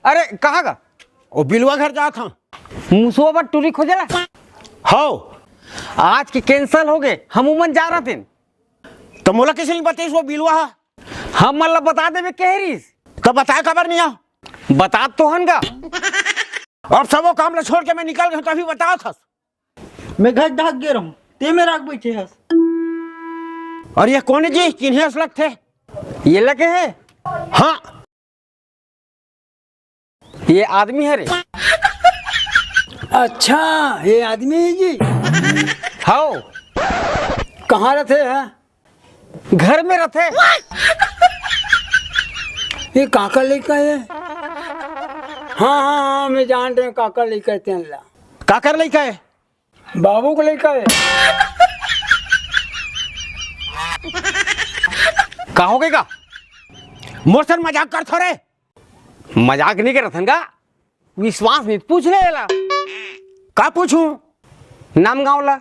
अरे कहाँ का? ओ बिलवा घर जा था। मुसुआ पर टूरी खोजला। हो आज की कैंसल हो गए, हम उमन जा रहे थे। तो मोला किसी ने बताइस वो बिलवा है? हम मतलब बता देवे कहरीस। तो बताया खबर नहीं आ? बता तो हन का। और सब वो काम ला छोड़ के मैं निकल गया तभी बताओ था। मैं घर ढाक गया रहूं ते में राख बैठे हस। और ये कौन है जी किन्हें असलग थे? ये लगे है, हाँ ये आदमी है रे। अच्छा ये आदमी है जी। हाओ कहाँ रहते हैं? घर में रहते। ये काका लेकर है। हाँ हाँ हाँ मैं जान रहे काका लेकर कहते हैं ला। का कर ले है? बाबू को लेकर है। कहा हो गए का? मोर मजाक कर थोड़े। मजाक नहीं कर रहा का, विश्वास नहीं पूछ ले ला। का पूछूं? नाम गाँव ला।